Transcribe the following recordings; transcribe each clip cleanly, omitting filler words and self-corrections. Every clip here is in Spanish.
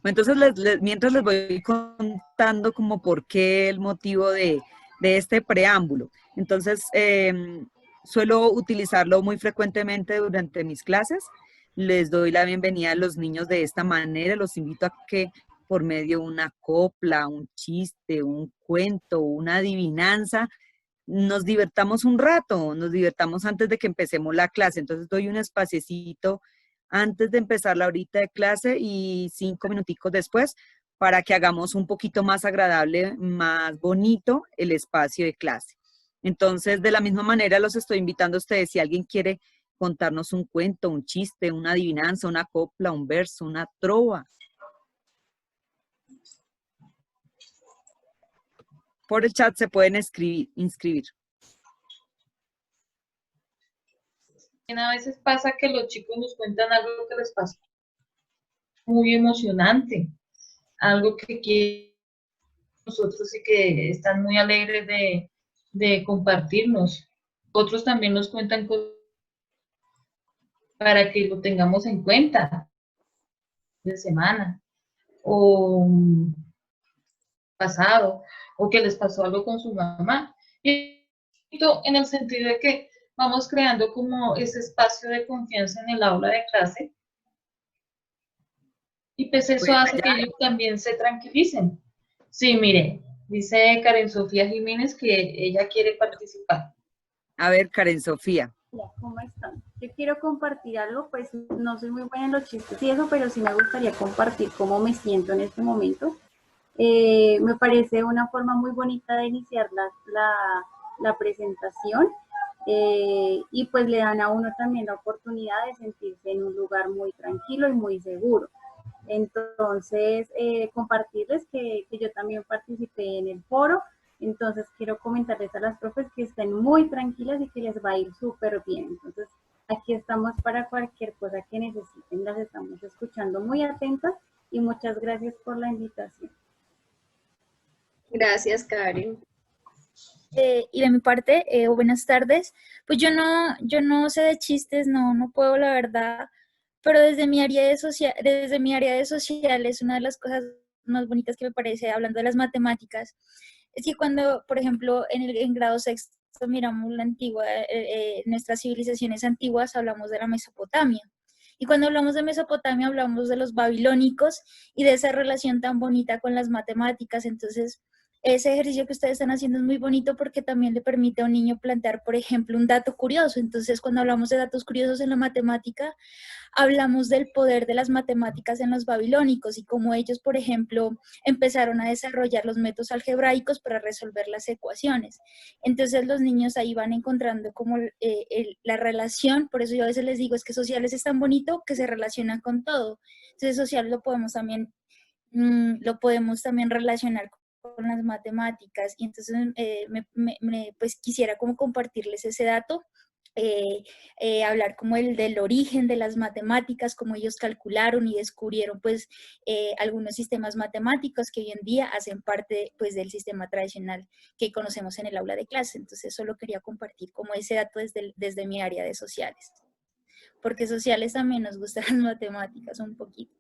Entonces, mientras les voy contando como por qué el motivo de este preámbulo. Entonces, suelo utilizarlo muy frecuentemente durante mis clases. Les doy la bienvenida a los niños de esta manera. Los invito a que por medio de una copla, un chiste, un cuento, una adivinanza, nos divertamos un rato, nos divertamos antes de que empecemos la clase. Entonces doy un espaciecito antes de empezar la horita de clase y 5 minuticos después para que hagamos un poquito más agradable, más bonito el espacio de clase. Entonces, de la misma manera, los estoy invitando a ustedes, si alguien quiere contarnos un cuento, un chiste, una adivinanza, una copla, un verso, una trova, por el chat se pueden inscribir. A veces pasa que los chicos nos cuentan algo que les pasó muy emocionante, algo que quieren nosotros y que están muy alegres de compartirnos. Otros también nos cuentan cosas para que lo tengamos en cuenta de semana o pasado, o que les pasó algo con su mamá. Y en el sentido de que vamos creando como ese espacio de confianza en el aula de clase, y pues eso Bueno, hace que ya, ellos también se tranquilicen. Sí, mire, dice Karen Sofía Jiménez que ella quiere participar. a ver, Karen Sofía. Hola, ¿cómo están? Yo quiero compartir algo, pues no soy muy buena en los chistes y eso, pero sí me gustaría compartir cómo me siento en este momento. Me parece una forma muy bonita de iniciar la presentación, y pues le dan a uno también la oportunidad de sentirse en un lugar muy tranquilo y muy seguro. Entonces, compartirles que yo también participé en el foro. Entonces, quiero comentarles a las profes que estén muy tranquilas y que les va a ir súper bien. Entonces, aquí estamos para cualquier cosa que necesiten. Las estamos escuchando muy atentas y muchas gracias por la invitación. Gracias, Karen. Y de mi parte, buenas tardes. Pues yo no sé de chistes, no puedo, la verdad, pero desde mi área de sociales, una de las cosas más bonitas que me parece, hablando de las matemáticas, es que cuando, por ejemplo, en grado sexto miramos la antigua, nuestras civilizaciones antiguas, hablamos de la Mesopotamia. Y cuando hablamos de Mesopotamia, hablamos de los babilónicos y de esa relación tan bonita con las matemáticas. Entonces, ese ejercicio que ustedes están haciendo es muy bonito porque también le permite a un niño plantear, por ejemplo, un dato curioso. Entonces, cuando hablamos de datos curiosos en la matemática, hablamos del poder de las matemáticas en los babilónicos y cómo ellos, por ejemplo, empezaron a desarrollar los métodos algebraicos para resolver las ecuaciones. Entonces, los niños ahí van encontrando como la relación, por eso yo a veces les digo, es que sociales es tan bonito que se relaciona con todo. Entonces, social lo podemos también relacionar con las matemáticas y entonces pues quisiera como compartirles ese dato, hablar como del origen de las matemáticas, cómo ellos calcularon y descubrieron pues algunos sistemas matemáticos que hoy en día hacen parte pues del sistema tradicional que conocemos en el aula de clase. Entonces solo quería compartir como ese dato desde mi área de sociales, porque sociales también nos gustan las matemáticas un poquito.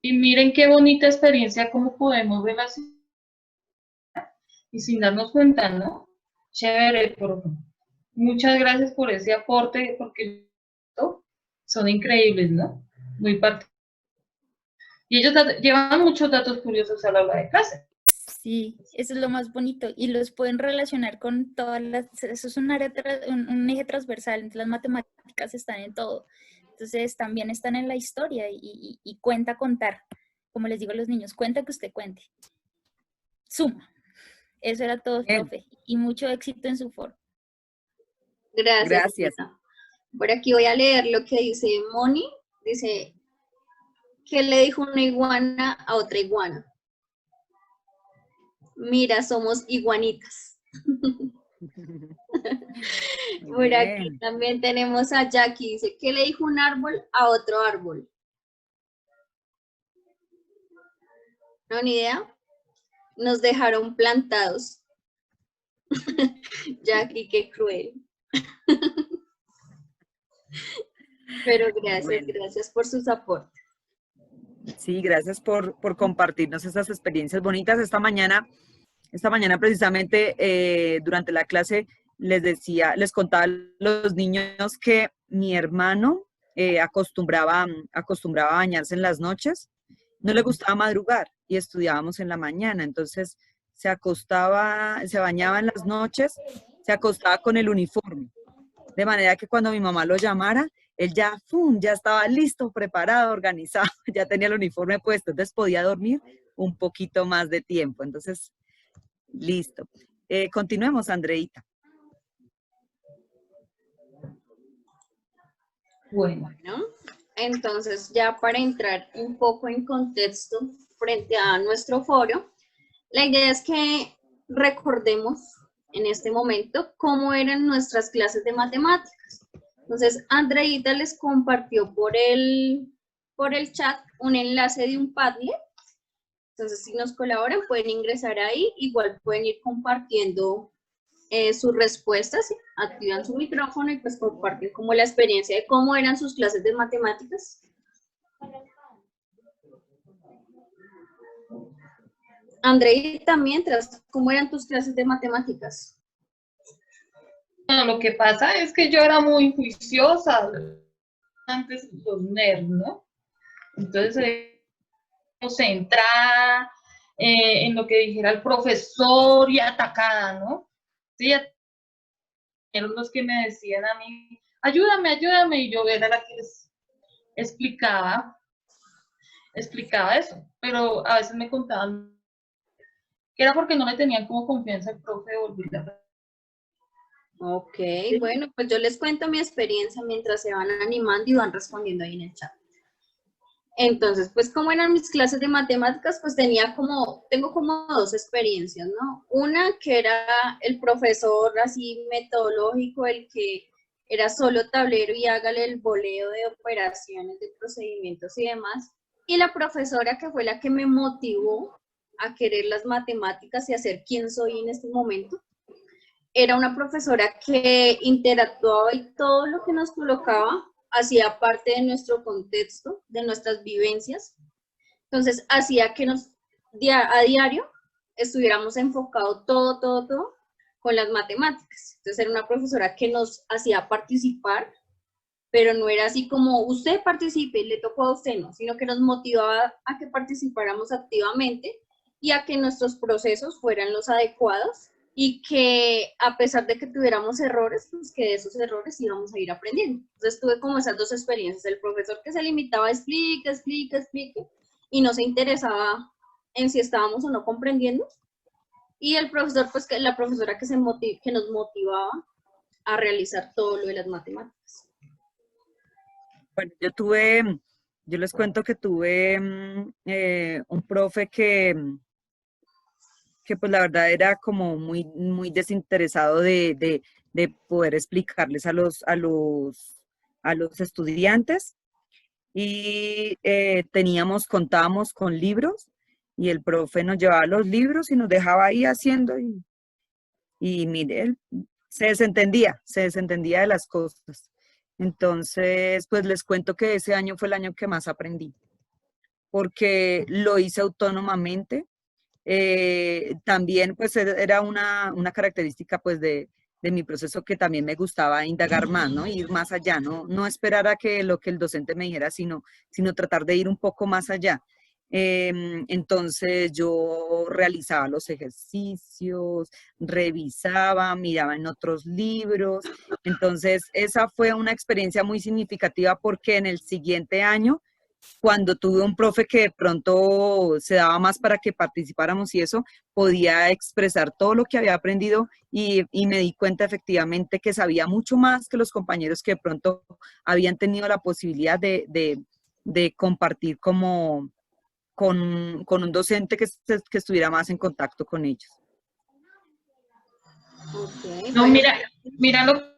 Y miren qué bonita experiencia, cómo podemos relacionar y sin darnos cuenta, ¿no? Chévere, muchas gracias por ese aporte, porque son increíbles, ¿no? Muy parte. Y ellos llevan muchos datos curiosos a la hora de clase. Sí, eso es lo más bonito y los pueden relacionar con todas eso es un eje transversal, entonces las matemáticas están en todo, entonces también están en la historia y cuenta contar, como les digo a los niños, cuenta que usted cuente, suma, eso era todo, profe, y mucho éxito en su foro. Gracias. Por aquí voy a leer lo que dice Moni, dice, ¿qué le dijo una iguana a otra iguana? Mira, somos iguanitas. Por aquí también tenemos a Jackie, dice, ¿qué le dijo un árbol a otro árbol? ¿No, ni idea? Nos dejaron plantados. Jackie, qué cruel. Pero gracias por sus aportes. Sí, gracias por compartirnos esas experiencias bonitas. Esta mañana precisamente durante la clase les contaba a los niños que mi hermano acostumbraba a bañarse en las noches, no le gustaba madrugar y estudiábamos en la mañana, entonces se bañaba en las noches, se acostaba con el uniforme, de manera que cuando mi mamá lo llamara, él ya, ¡fum!, ya estaba listo, preparado, organizado, ya tenía el uniforme puesto, entonces podía dormir un poquito más de tiempo. Entonces, listo. Continuemos, Andreita. Bueno, Bueno, entonces ya para entrar un poco en contexto frente a nuestro foro, la idea es que recordemos en este momento cómo eran nuestras clases de matemáticas. Entonces, Andreita les compartió por el chat un enlace de un Padlet. Entonces, si nos colaboran, pueden ingresar ahí. Igual pueden ir compartiendo sus respuestas, activan su micrófono y pues comparten como la experiencia de cómo eran sus clases de matemáticas. Andreita, mientras, ¿cómo eran tus clases de matemáticas? bueno, lo que pasa es que yo era muy juiciosa, antes los nerds, ¿no? Entonces, centrada en lo que dijera el profesor y atacada, ¿no? Sí, eran los que me decían a mí, ayúdame, ayúdame, y yo era la que les explicaba eso, pero a veces me contaban que era porque no le tenían como confianza al profe de volver a... Ok, bueno, pues yo les cuento mi experiencia mientras se van animando y van respondiendo ahí en el chat. Entonces, pues como eran mis clases de matemáticas, pues tengo como dos experiencias, ¿no? Una que era el profesor así metodológico, el que era solo tablero y hágale el boleo de operaciones, de procedimientos y demás. Y la profesora que fue la que me motivó a querer las matemáticas y a ser quien soy en este momento. Era una profesora que interactuaba y todo lo que nos colocaba hacía parte de nuestro contexto, de nuestras vivencias. Entonces, hacía que a diario estuviéramos enfocados todo con las matemáticas. Entonces, era una profesora que nos hacía participar, pero no era así como usted participe, le tocó a usted, no, sino que nos motivaba a que participáramos activamente y a que nuestros procesos fueran los adecuados y que a pesar de que tuviéramos errores, pues que de esos errores íbamos a ir aprendiendo. Entonces tuve como esas dos experiencias, el profesor que se limitaba a explique, y no se interesaba en si estábamos o no comprendiendo, y el profesor, pues que la profesora que nos motivaba a realizar todo lo de las matemáticas. Bueno, yo les cuento que tuve un profe que pues la verdad era como muy desinteresado de poder explicarles a los estudiantes y contábamos con libros y el profe nos llevaba los libros y nos dejaba ahí haciendo y mire, él se desentendía de las cosas. Entonces, pues les cuento que ese año fue el año que más aprendí, porque lo hice autónomamente. También pues era una característica pues de mi proceso que también me gustaba indagar más, ¿no? Ir más allá, no esperar a que lo que el docente me dijera, sino tratar de ir un poco más allá. Entonces yo realizaba los ejercicios, revisaba, miraba en otros libros. Entonces esa fue una experiencia muy significativa porque en el siguiente año, cuando tuve un profe que de pronto se daba más para que participáramos y eso, podía expresar todo lo que había aprendido y me di cuenta efectivamente que sabía mucho más que los compañeros que de pronto habían tenido la posibilidad de compartir como con un docente que estuviera más en contacto con ellos. Okay, No, bueno. mira lo que voy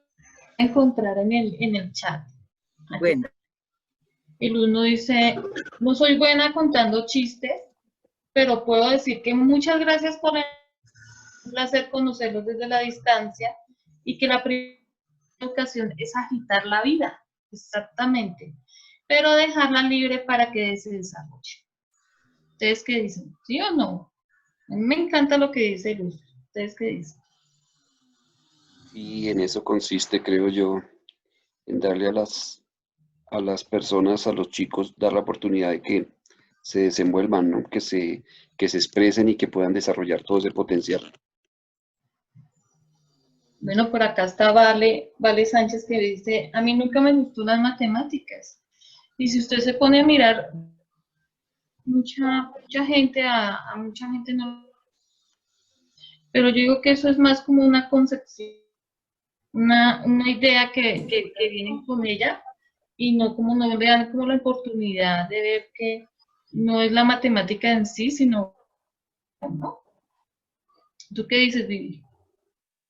a encontrar en el chat. Aquí Bueno. está. El uno dice, no soy buena contando chistes, pero puedo decir que muchas gracias por el placer conocerlos desde la distancia y que la primera educación es agitar la vida. Exactamente. pero dejarla libre para que se desarrolle. ¿Ustedes qué dicen? ¿Sí o no? A mí me encanta lo que dice Luz. ¿Ustedes qué dicen? Y en eso consiste, creo yo, en darle a las personas, a los chicos, dar la oportunidad de que se desenvuelvan, ¿no? Que se expresen y que puedan desarrollar todo ese potencial. Bueno, por acá está Vale Sánchez que dice, a mí nunca me gustó las matemáticas. Y si usted se pone a mirar, mucha gente, a mucha gente no. Pero yo digo que eso es más como una concepción, una idea que vienen con ella y no como no le dan como la oportunidad de ver que no es la matemática en sí, sino, ¿no? ¿Tú qué dices, Vivi?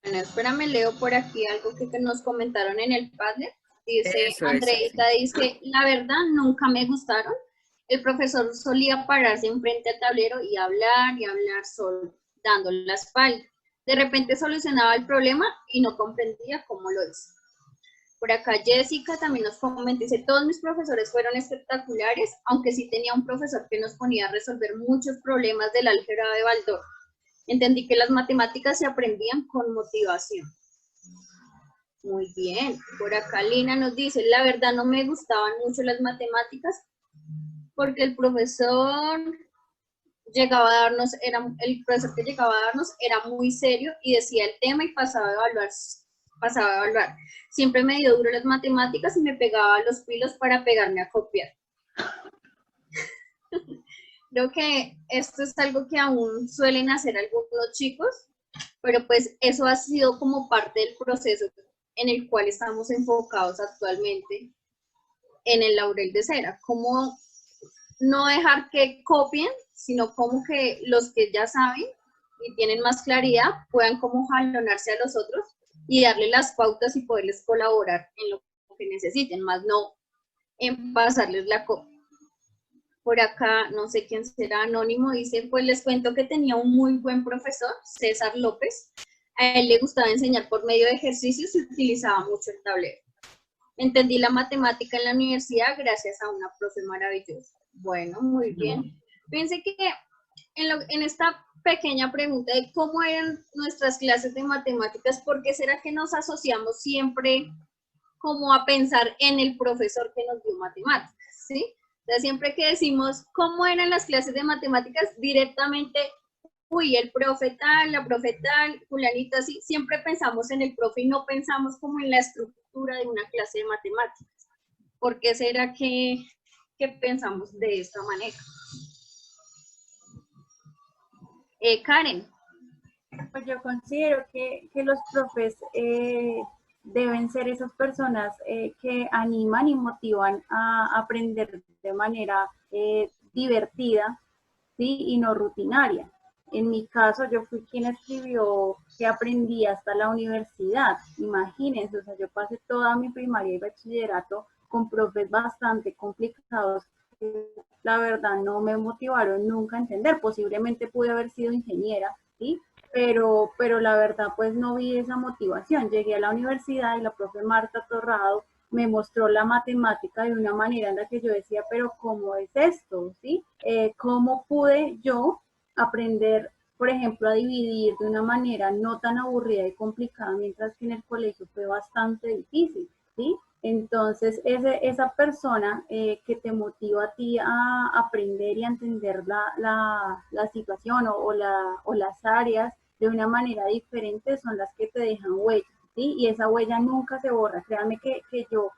Bueno, espérame, leo por aquí algo que nos comentaron en el Padlet. Dice, Eso, Andreita sí. dice, la verdad nunca me gustaron. El profesor solía pararse enfrente al tablero y hablar solo, dando la espalda. De repente solucionaba el problema y no comprendía cómo lo hizo. Por acá Jessica también nos comenta, dice, todos mis profesores fueron espectaculares, aunque sí tenía un profesor que nos ponía a resolver muchos problemas del álgebra de Baldor. Entendí que las matemáticas se aprendían con motivación. Muy bien. Por acá Lina nos dice, la verdad no me gustaban mucho las matemáticas porque el profesor que llegaba a darnos era muy serio y decía el tema y pasaba a evaluar. Siempre me dio duro las matemáticas y me pegaba los pilos para pegarme a copiar. Creo que esto es algo que aún suelen hacer algunos chicos, pero pues eso ha sido como parte del proceso en el cual estamos enfocados actualmente en el Laurel de Cera. Cómo no dejar que copien, sino como que los que ya saben y tienen más claridad puedan como jalonarse a los otros y darle las pautas y poderles colaborar en lo que necesiten, más no en pasarles la copia. Por acá, no sé quién será, anónimo, dice, pues les cuento que tenía un muy buen profesor, César López. A él le gustaba enseñar por medio de ejercicios y utilizaba mucho el tablero. Entendí la matemática en la universidad gracias a una profe maravillosa. Bueno, muy bien. Fíjense que en esta pequeña pregunta de cómo eran nuestras clases de matemáticas, ¿por qué será que nos asociamos siempre como a pensar en el profesor que nos dio matemáticas? ¿Sí? O sea, siempre que decimos cómo eran las clases de matemáticas, directamente, uy, el profe tal, la profe tal, fulanita así, siempre pensamos en el profe y no pensamos como en la estructura de una clase de matemáticas. ¿Por qué será que pensamos de esta manera? Karen. Pues yo considero que los profes deben ser esas personas que animan y motivan a aprender de manera divertida, ¿sí? Y no rutinaria. En mi caso, yo fui quien escribió que aprendí hasta la universidad. Imagínense, o sea, yo pasé toda mi primaria y bachillerato con profes bastante complicados que la verdad no me motivaron nunca a entender. Posiblemente pude haber sido ingeniera, ¿sí? Pero la verdad pues no vi esa motivación. Llegué a la universidad y la profe Marta Torrado me mostró la matemática de una manera en la que yo decía, pero ¿cómo es esto? ¿Sí? ¿Cómo pude yo aprender, por ejemplo, a dividir de una manera no tan aburrida y complicada, mientras que en el colegio fue bastante difícil? ¿Sí? Entonces, esa persona que te motiva a ti a aprender y a entender la situación o las áreas de una manera diferente son las que te dejan huella, ¿sí? Y esa huella nunca se borra. Créanme que yo,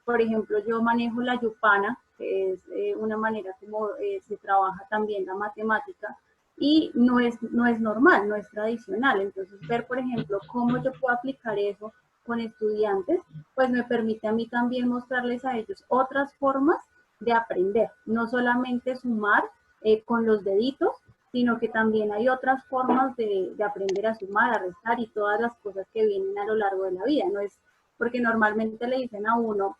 por ejemplo, yo manejo la Yupana, que es una manera como se trabaja también la matemática, y no es normal, no es tradicional. Entonces, ver, por ejemplo, cómo yo puedo aplicar eso con estudiantes, pues me permite a mí también mostrarles a ellos otras formas de aprender, no solamente sumar con los deditos, sino que también hay otras formas de aprender a sumar, a restar y todas las cosas que vienen a lo largo de la vida. No es porque normalmente le dicen a uno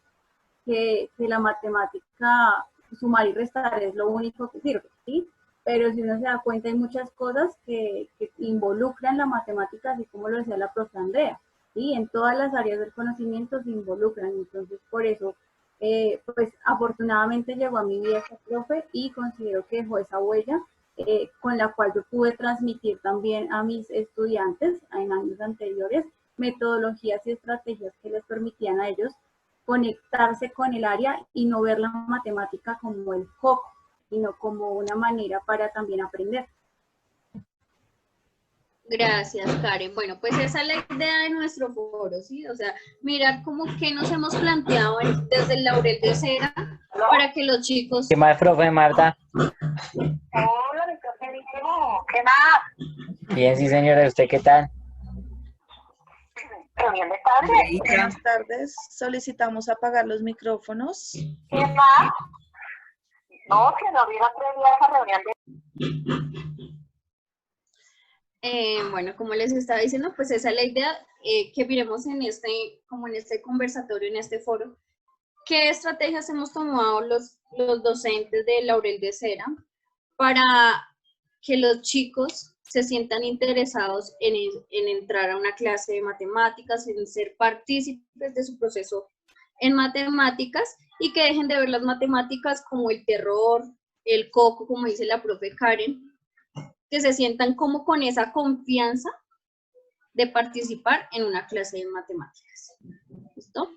que la matemática, sumar y restar es lo único que sirve, ¿sí? Pero si uno se da cuenta hay muchas cosas que involucran la matemática, así como lo decía la profe Andrea, ¿sí? En todas las áreas del conocimiento se involucran, entonces por eso pues afortunadamente llegó a mi vida ese profe y considero que dejó esa huella con la cual yo pude transmitir también a mis estudiantes en años anteriores metodologías y estrategias que les permitían a ellos conectarse con el área y no ver la matemática como el foco, sino como una manera para también aprender. Gracias, Karen. Bueno, pues esa es la idea de nuestro foro, ¿sí? O sea, mirar cómo que nos hemos planteado desde el laurel de cera para que los chicos... ¿Qué más, profe Marta? Hola, ¿qué más? Bien, sí, señora. ¿Usted qué tal? Pero bien de tarde. Andreita, Buenas tardes. Solicitamos apagar los micrófonos. ¿Quién más? No, que no hubiera previa esa reunión de... Bueno, como les estaba diciendo, pues esa es la idea que miremos en como en este conversatorio, en este foro. ¿Qué estrategias hemos tomado los docentes de Laurel de Cera para que los chicos se sientan interesados en entrar a una clase de matemáticas, en ser partícipes de su proceso en matemáticas y que dejen de ver las matemáticas como el terror, el coco, como dice la profe Karen, que se sientan como con esa confianza de participar en una clase de matemáticas? ¿Listo?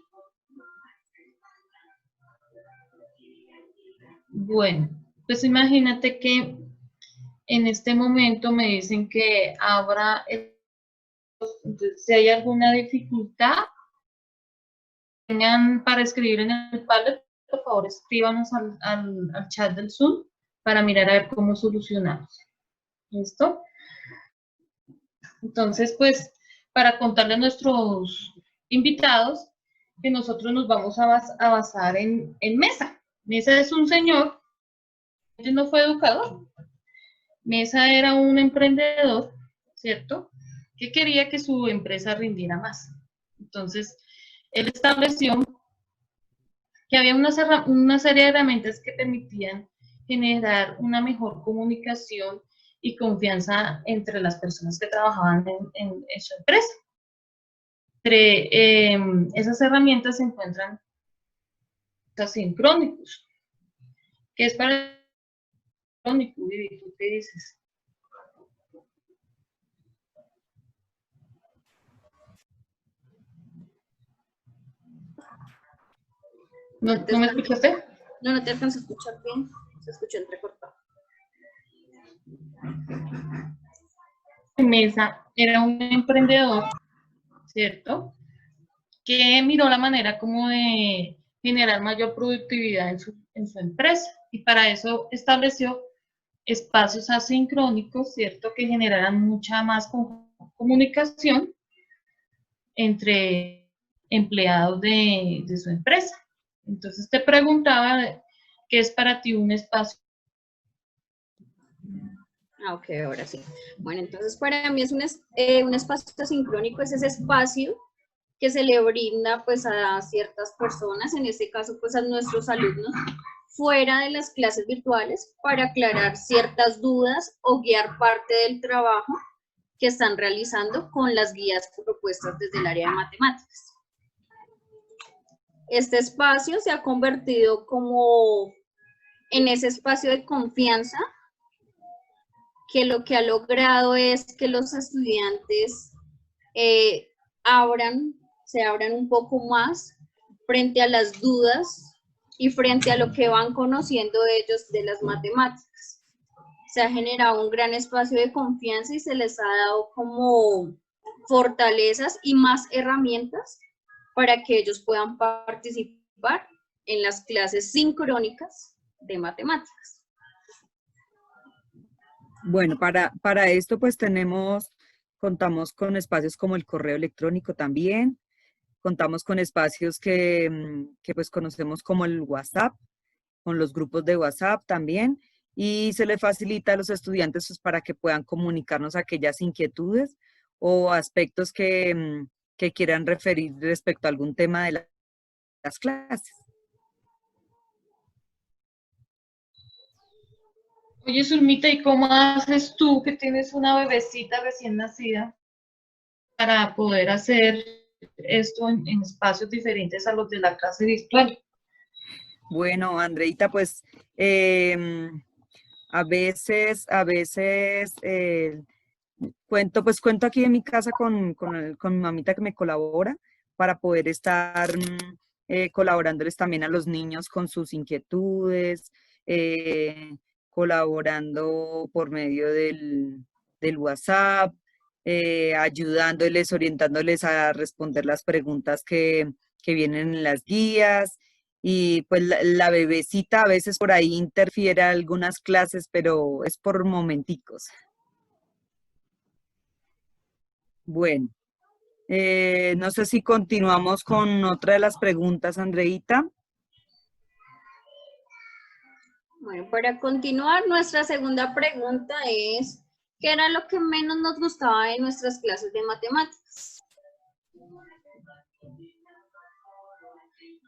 Bueno, pues imagínate que en este momento me dicen que abra, entonces, si hay alguna dificultad, tengan para escribir en el Padlet, por favor escríbanos al chat del Zoom para mirar a ver cómo solucionamos. ¿Listo? Entonces, pues, para contarle a nuestros invitados que nosotros nos vamos a basar en Mesa. Mesa es un señor, él no fue educador. Mesa era un emprendedor, ¿cierto?, que quería que su empresa rindiera más. Entonces, él estableció que había una serie de herramientas que permitían generar una mejor comunicación y confianza entre las personas que trabajaban en su empresa. Entre esas herramientas se encuentran asincrónicos. ¿Qué es para sincrónico, Vivi? ¿Tú qué dices? ¿No me escuchaste? No, no te alcanzo a escuchar bien, se escuchó entrecortado. Mesa era un emprendedor, ¿cierto?, que miró la manera como de generar mayor productividad en su empresa, y para eso estableció espacios asincrónicos, ¿cierto?, que generaran mucha más comunicación entre empleados de su empresa. Entonces te preguntaba, ¿qué es para ti un espacio? Ah, ok, ahora sí. Bueno, entonces para mí es un espacio asincrónico, es ese espacio que se le brinda pues a ciertas personas, en este caso pues a nuestros alumnos, fuera de las clases virtuales para aclarar ciertas dudas o guiar parte del trabajo que están realizando con las guías propuestas desde el área de matemáticas. Este espacio se ha convertido como en ese espacio de confianza que lo que ha logrado es que los estudiantes se abran un poco más frente a las dudas y frente a lo que van conociendo ellos de las matemáticas. Se ha generado un gran espacio de confianza y se les ha dado como fortalezas y más herramientas para que ellos puedan participar en las clases sincrónicas de matemáticas. bueno, para esto pues contamos con espacios como el correo electrónico también, contamos con espacios que pues conocemos como el WhatsApp, con los grupos de WhatsApp también, y se le facilita a los estudiantes pues, para que puedan comunicarnos aquellas inquietudes o aspectos que quieran referir respecto a algún tema de las clases. Oye, Zulmita, ¿y cómo haces tú, que tienes una bebecita recién nacida, para poder hacer esto en espacios diferentes a los de la clase virtual? Bueno, Andreita, pues a veces cuento aquí en mi casa con mi mamita que me colabora para poder estar colaborándoles también a los niños con sus inquietudes, colaborando por medio del WhatsApp, ayudándoles, orientándoles a responder las preguntas que vienen en las guías. Y pues la bebecita a veces por ahí interfiere a algunas clases, pero es por momenticos. Bueno, no sé si continuamos con otra de las preguntas, Andreita. Bueno, para continuar, nuestra segunda pregunta es, ¿qué era lo que menos nos gustaba de nuestras clases de matemáticas?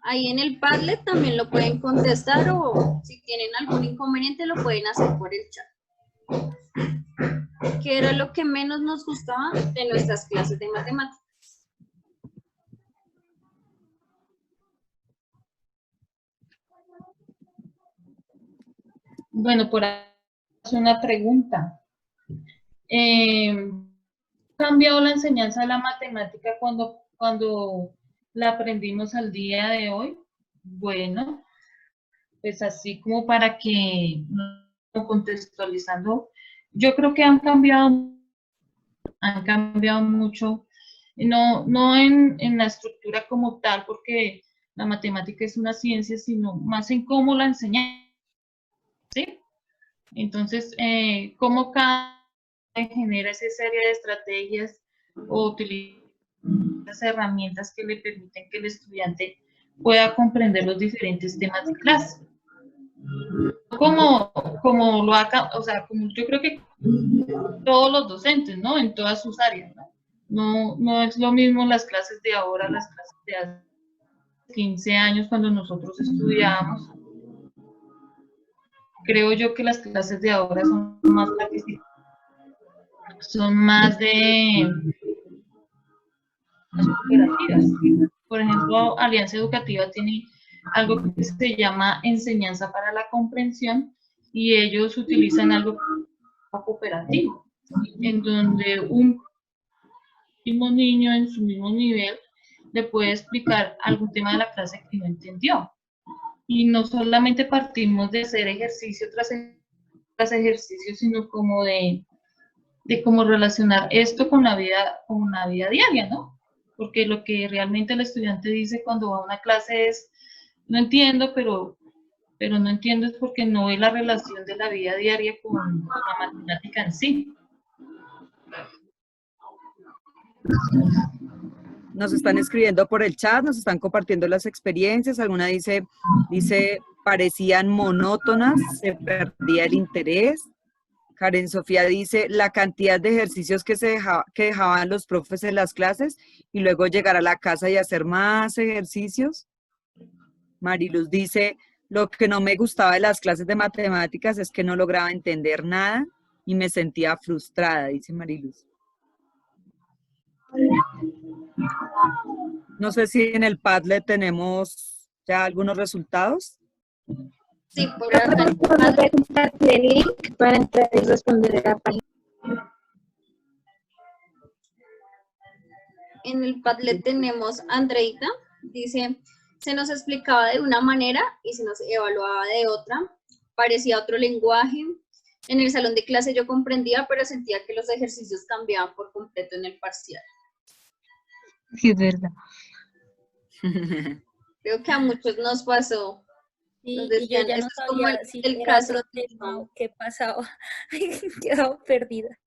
Ahí en el Padlet también lo pueden contestar o si tienen algún inconveniente lo pueden hacer por el chat. ¿Qué era lo que menos nos gustaba de nuestras clases de matemáticas? Bueno, por ahí es una pregunta. ¿Ha cambiado la enseñanza de la matemática cuando la aprendimos al día de hoy? Bueno, pues así como para que contextualizando, yo creo que han cambiado mucho, no en la estructura como tal, porque la matemática es una ciencia, sino más en cómo la enseñamos, ¿sí? Entonces, cómo cada genera esa serie de estrategias o utiliza las herramientas que le permiten que el estudiante pueda comprender los diferentes temas de clase. Como lo haga, o sea, como yo creo que todos los docentes, ¿no? En todas sus áreas, ¿no? No es lo mismo las clases de ahora, las clases de hace 15 años cuando nosotros estudiábamos. Creo yo que las clases de ahora son más participativas, son más de cooperativas. Por ejemplo, Alianza Educativa tiene algo que se llama enseñanza para la comprensión y ellos utilizan algo cooperativo, en donde un mismo niño en su mismo nivel le puede explicar algún tema de la clase que no entendió. Y no solamente partimos de hacer ejercicio tras ejercicio, sino como de cómo relacionar esto con la vida diaria, ¿no? Porque lo que realmente el estudiante dice cuando va a una clase es, no entiendo, pero no entiendo es porque no ve la relación de la vida diaria con la matemática en sí. Nos están escribiendo por el chat, nos están compartiendo las experiencias. Alguna dice parecían monótonas, se perdía el interés. Karen Sofía dice, la cantidad de ejercicios que dejaban los profes en las clases y luego llegar a la casa y hacer más ejercicios. Mariluz dice, lo que no me gustaba de las clases de matemáticas es que no lograba entender nada y me sentía frustrada, dice Mariluz. No sé si en el Padlet tenemos ya algunos resultados. Sí, por acá. El link para entrar y responder a la página. En el Padlet tenemos Andreita, dice, se nos explicaba de una manera y se nos evaluaba de otra, parecía otro lenguaje. En el salón de clase yo comprendía, pero sentía que los ejercicios cambiaban por completo en el parcial. Sí, es verdad. Creo que a muchos nos pasó. Sí, Nos y yo decían, ya no esto es como sabía si el era caso. otro tema o qué pasaba. Quedaba perdida.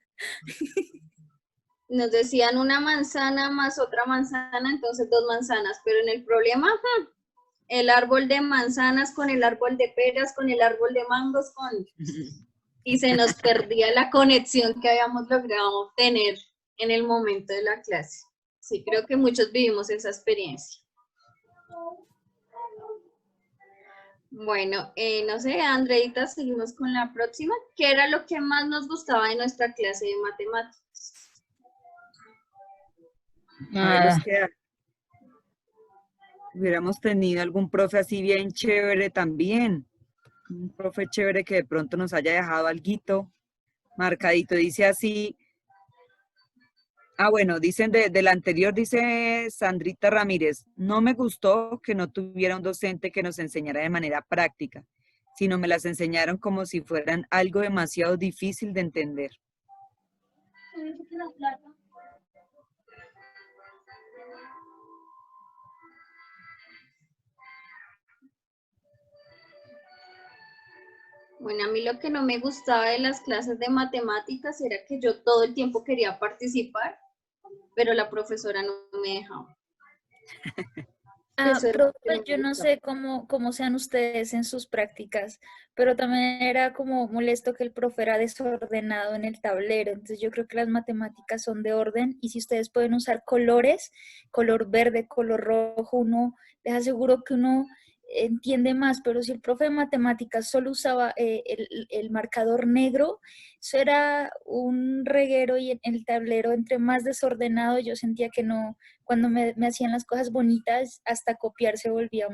Nos decían una manzana más otra manzana, entonces 2 manzanas, pero en el problema, el árbol de manzanas con el árbol de peras, con el árbol de mangos, y se nos perdía la conexión que habíamos logrado tener en el momento de la clase. Sí, creo que muchos vivimos esa experiencia. Bueno, no sé, Andreita, seguimos con la próxima. ¿Qué era lo que más nos gustaba de nuestra clase de matemáticas? A ver, los que Hubiéramos tenido algún profe así bien chévere también. Un profe chévere que de pronto nos haya dejado alguito marcadito. Dice así, bueno, dicen del anterior, dice Sandrita Ramírez, no me gustó que no tuviera un docente que nos enseñara de manera práctica, sino me las enseñaron como si fueran algo demasiado difícil de entender. Bueno, a mí lo que no me gustaba de las clases de matemáticas era que yo todo el tiempo quería participar, pero la profesora no me dejaba. Eso era lo que Profe, no yo me no gustaba. sé cómo sean ustedes en sus prácticas, pero también era como molesto que el profe era desordenado en el tablero. Entonces yo creo que las matemáticas son de orden y si ustedes pueden usar colores, color verde, color rojo, uno les aseguro que uno entiende más, pero si el profe de matemáticas solo usaba el marcador negro, eso era un reguero y en el tablero entre más desordenado yo sentía que no, cuando me hacían las cosas bonitas, hasta copiar se volvía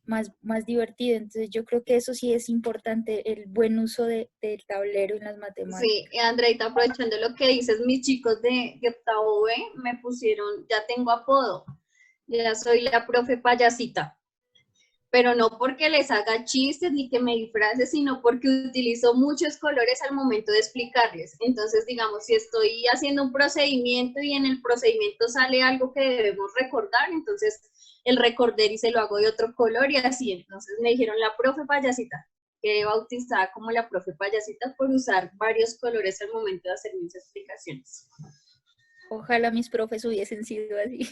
más divertido. Entonces yo creo que eso sí es importante, el buen uso del tablero en las matemáticas. Sí, Andreita, aprovechando lo que dices, mis chicos de octavo B me pusieron, ya tengo apodo, ya soy la profe payasita, pero no porque les haga chistes ni que me disfrace, sino porque utilizo muchos colores al momento de explicarles. Entonces, digamos, si estoy haciendo un procedimiento y en el procedimiento sale algo que debemos recordar, entonces el recorder y se lo hago de otro color y así. Entonces me dijeron la profe payasita, quedé bautizada como la profe payasita por usar varios colores al momento de hacer mis explicaciones. Ojalá mis profes hubiesen sido así.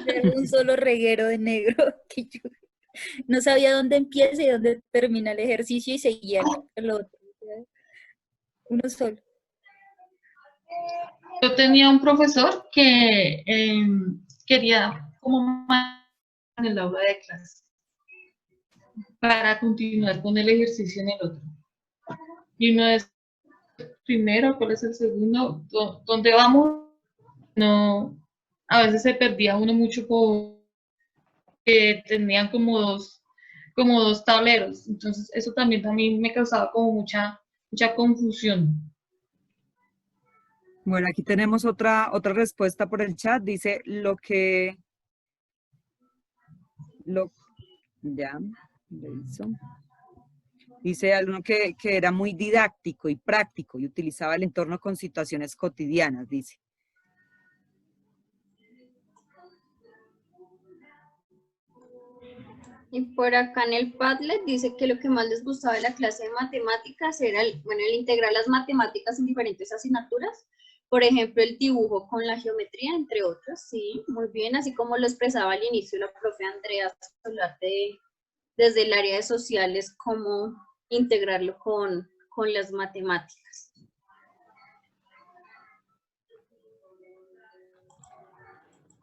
Era un solo reguero de negro que yo no sabía dónde empieza y dónde termina el ejercicio y seguía el otro. Uno solo. Yo tenía un profesor que quería como más en el aula de clase para continuar con el ejercicio en el otro. Y uno es primero, ¿cuál es el segundo? ¿Dónde vamos? No, a veces se perdía uno mucho porque tenían como dos tableros. Entonces eso también me causaba como mucha confusión. Bueno, aquí tenemos otra respuesta por el chat. Dice ya, reviso. Dice alguno que era muy didáctico y práctico y utilizaba el entorno con situaciones cotidianas, dice. Y por acá en el Padlet dice que lo que más les gustaba de la clase de matemáticas era el integrar las matemáticas en diferentes asignaturas. Por ejemplo, el dibujo con la geometría, entre otras, sí, muy bien, así como lo expresaba al inicio la profe Andrea, hablar desde el área de sociales, cómo integrarlo con las matemáticas.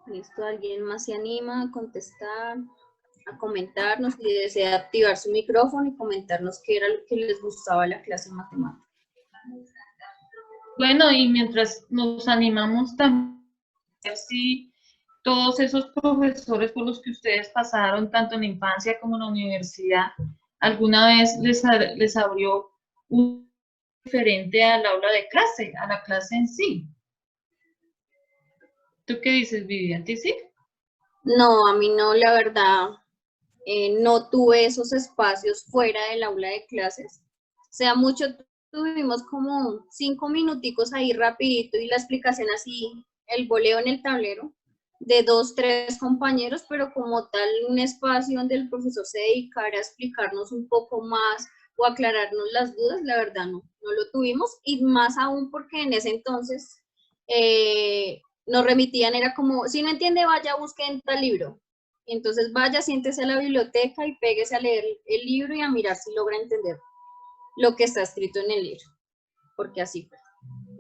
Listo, ¿alguien más se anima a contestar, a comentarnos si desea activar su micrófono y comentarnos qué era lo que les gustaba de la clase de matemáticas? Bueno, y mientras nos animamos también, si todos esos profesores por los que ustedes pasaron, tanto en la infancia como en la universidad, ¿alguna vez les abrió un diferente al aula de clase, a la clase en sí? ¿Tú qué dices, Vivian? ¿Sí? No, a mí no, la verdad, no tuve esos espacios fuera del aula de clases. O sea, tuvimos como 5 minuticos ahí rapidito y la explicación así, el voleo en el tablero de 2, 3 compañeros, pero como tal un espacio donde el profesor se dedicara a explicarnos un poco más o aclararnos las dudas, la verdad no lo tuvimos, y más aún porque en ese entonces nos remitían, era como, si no entiende, vaya, busque en tal libro. Entonces vaya, siéntese a la biblioteca y péguese a leer el libro y a mirar si logra entender lo que está escrito en el libro, porque así fue.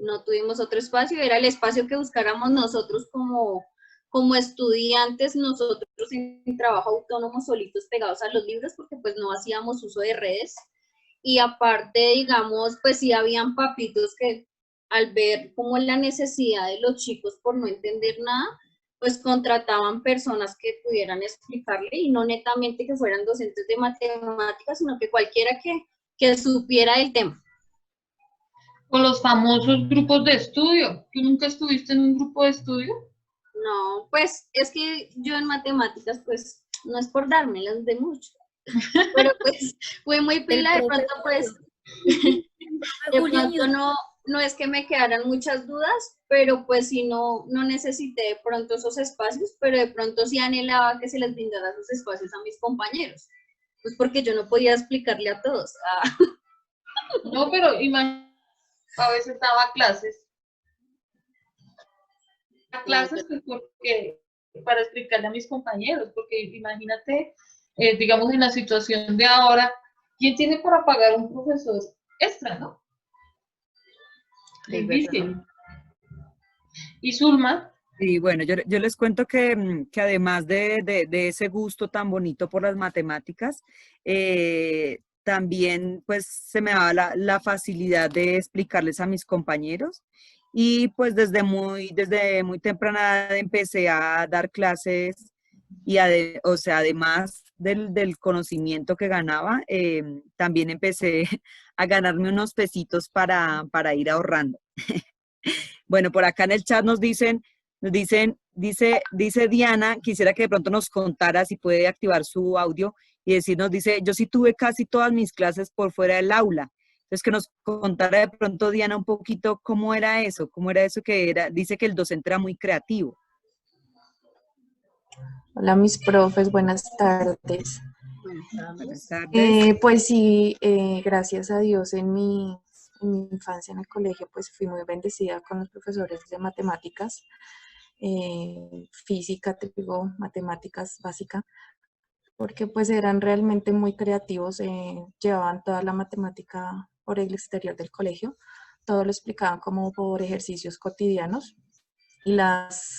No tuvimos otro espacio, era el espacio que buscáramos nosotros como estudiantes, nosotros en trabajo autónomo solitos pegados a los libros, porque pues no hacíamos uso de redes. Y aparte, digamos, pues sí habían papitos que al ver como la necesidad de los chicos por no entender nada, pues contrataban personas que pudieran explicarle y no netamente que fueran docentes de matemáticas, sino que cualquiera que supiera el tema. Con los famosos grupos de estudio. ¿Tú nunca estuviste en un grupo de estudio? No, pues es que yo en matemáticas, pues no es por dármelas de mucho, pero pues fue muy pila, de pronto pues, de pronto no es que me quedaran muchas dudas, pero pues sí no necesité de pronto esos espacios, pero de pronto sí anhelaba que se les brindara esos espacios a mis compañeros, pues porque yo no podía explicarle a todos. No, pero a veces daba clases. Clases pues porque para explicarle a mis compañeros, porque imagínate, digamos en la situación de ahora, ¿quién tiene para pagar un profesor extra, no? Difícil. ¿Y Zulma? Y bueno, yo les cuento que además de ese gusto tan bonito por las matemáticas, también pues se me daba la facilidad de explicarles a mis compañeros y pues desde muy temprana edad empecé a dar clases y o sea, además del conocimiento que ganaba, también empecé a ganarme unos pesitos para ir ahorrando. Bueno, por acá en el chat dice Diana, quisiera que de pronto nos contara si puede activar su audio y decirnos, dice, yo sí tuve casi todas mis clases por fuera del aula. Entonces, que nos contara de pronto, Diana, un poquito cómo era eso que era, dice que el docente era muy creativo. Hola, mis profes, buenas tardes. Buenas tardes. Pues sí, gracias a Dios en mi infancia en el colegio, pues fui muy bendecida con los profesores de matemáticas, física, trigo, matemáticas básica, porque pues eran realmente muy creativos, llevaban toda la matemática por el exterior del colegio, todo lo explicaban como por ejercicios cotidianos y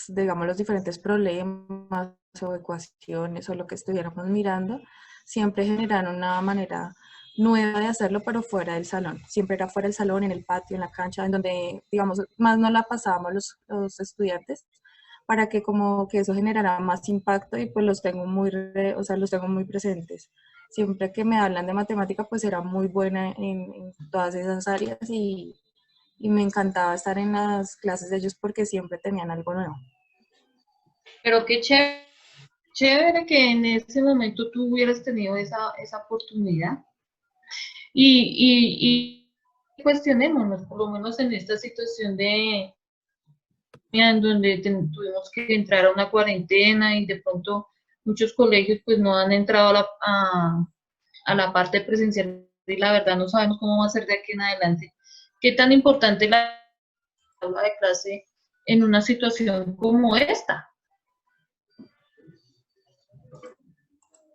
digamos, los diferentes problemas o ecuaciones o lo que estuviéramos mirando, siempre generaron una manera nueva de hacerlo, pero fuera del salón. Siempre era fuera del salón, en el patio, en la cancha, en donde, digamos, más no la pasábamos los estudiantes, para que como que eso generara más impacto y pues los tengo los tengo muy presentes. Siempre que me hablan de matemática, pues era muy buena en todas esas áreas y me encantaba estar en las clases de ellos porque siempre tenían algo nuevo. Pero qué chévere que en ese momento tú hubieras tenido esa oportunidad. Y cuestionémonos, por lo menos en esta situación en donde tuvimos que entrar a una cuarentena y de pronto muchos colegios pues no han entrado a la parte presencial y la verdad no sabemos cómo va a ser de aquí en adelante. ¿Qué tan importante es la aula de clase en una situación como esta?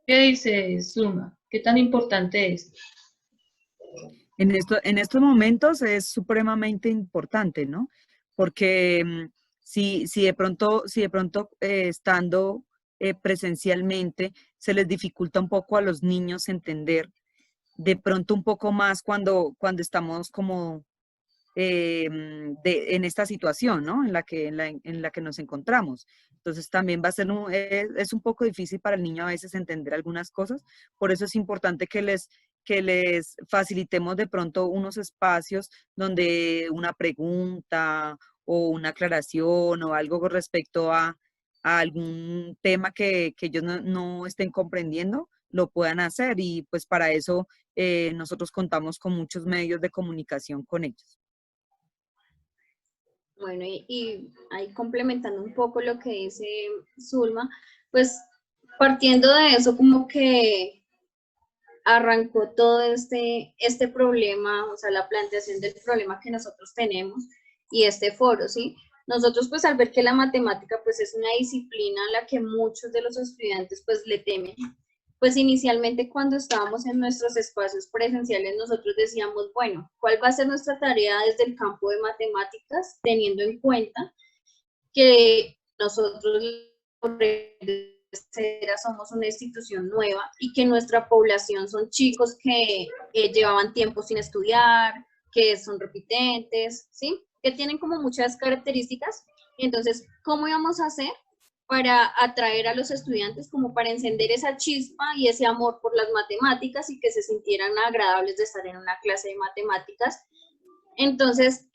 ¿Qué dice Zulma? ¿Qué tan importante es? En estos momentos es supremamente importante, ¿no? Porque si de pronto estando presencialmente se les dificulta un poco a los niños entender, de pronto un poco más cuando estamos como en esta situación, ¿no? En la que nos encontramos. Entonces también va a ser es un poco difícil para el niño a veces entender algunas cosas, por eso es importante que les facilitemos de pronto unos espacios donde una pregunta o una aclaración o algo con respecto a algún tema que ellos no estén comprendiendo, lo puedan hacer y pues para eso nosotros contamos con muchos medios de comunicación con ellos. Bueno, y ahí complementando un poco lo que dice Zulma, pues partiendo de eso como que arrancó todo este problema, o sea, la planteación del problema que nosotros tenemos y este foro, ¿sí? Nosotros pues al ver que la matemática pues es una disciplina a la que muchos de los estudiantes pues le temen, pues inicialmente cuando estábamos en nuestros espacios presenciales nosotros decíamos, bueno, ¿cuál va a ser nuestra tarea desde el campo de matemáticas? Teniendo en cuenta que nosotros somos una institución nueva y que nuestra población son chicos que llevaban tiempo sin estudiar, que son repitentes, ¿sí? Que tienen como muchas características. Entonces, ¿cómo íbamos a hacer para atraer a los estudiantes, como para encender esa chispa y ese amor por las matemáticas y que se sintieran agradables de estar en una clase de matemáticas. Entonces,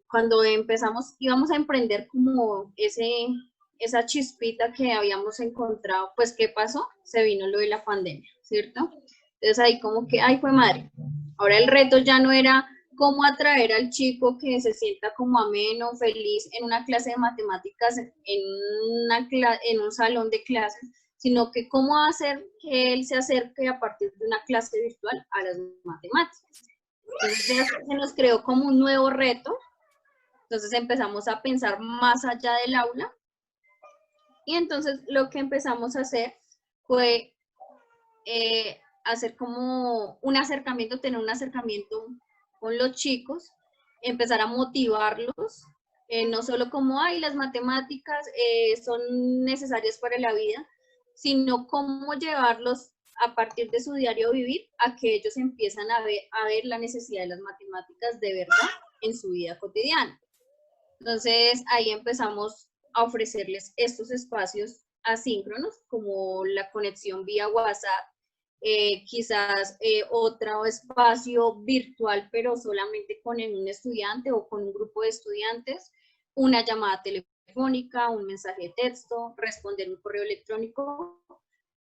cuando empezamos, íbamos a emprender como esa chispita que habíamos encontrado, pues, ¿qué pasó? Se vino lo de la pandemia, ¿cierto? Entonces ahí como que, ay, fue madre. Ahora el reto ya no era cómo atraer al chico que se sienta como ameno, feliz en una clase de matemáticas, en un salón de clases, sino que cómo hacer que él se acerque a partir de una clase virtual a las matemáticas. Entonces ya se nos creó como un nuevo reto, entonces empezamos a pensar más allá del aula, y entonces lo que empezamos a hacer fue hacer como un acercamiento, tener un acercamiento con los chicos, empezar a motivarlos, no solo como, ay, las matemáticas son necesarias para la vida, sino cómo llevarlos a partir de su diario vivir a que ellos empiezan a ver la necesidad de las matemáticas de verdad en su vida cotidiana. Entonces ahí empezamos a ofrecerles estos espacios asíncronos, como la conexión vía WhatsApp, quizás otro espacio virtual, pero solamente con un estudiante o con un grupo de estudiantes, una llamada telefónica, un mensaje de texto, responder un correo electrónico,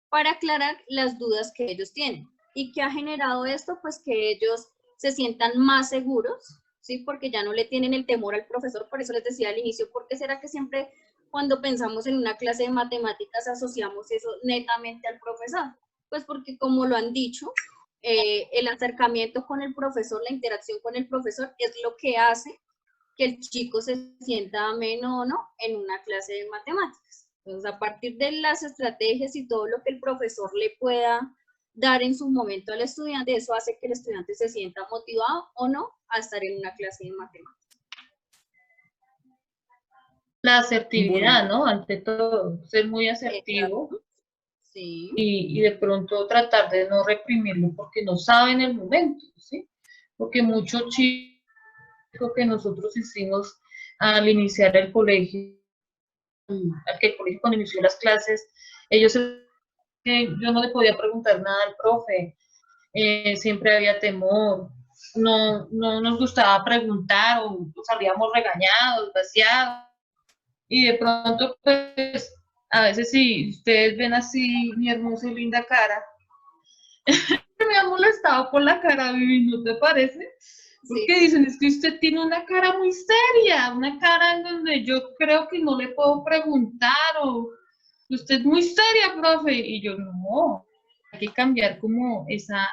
para aclarar las dudas que ellos tienen. ¿Y qué ha generado esto? Pues que ellos se sientan más seguros, ¿sí? Porque ya no le tienen el temor al profesor. Por eso les decía al inicio, ¿por qué será que siempre cuando pensamos en una clase de matemáticas asociamos eso netamente al profesor? Pues porque, como lo han dicho, el acercamiento con el profesor, la interacción con el profesor es lo que hace que el chico se sienta ameno o no en una clase de matemáticas. Entonces, a partir de las estrategias y todo lo que el profesor le pueda dar en su momento al estudiante, eso hace que el estudiante se sienta motivado o no a estar en una clase de matemáticas. La asertividad, ¿no? Ante todo, ser muy asertivo. Sí. Y de pronto tratar de no reprimirlo porque no saben el momento, ¿sí? Porque muchos chicos que nosotros hicimos al iniciar el colegio, cuando inició las clases, ellos, yo no le podía preguntar nada al profe, siempre había temor, no nos gustaba preguntar o salíamos regañados, vaciados, y de pronto, pues, a veces si ustedes ven así mi hermosa y linda cara, me ha molestado por la cara, Vivi, ¿no te parece? Porque sí. Dicen, es que usted tiene una cara muy seria, una cara en donde yo creo que no le puedo preguntar, o usted es muy seria, profe, y yo no, hay que cambiar como esa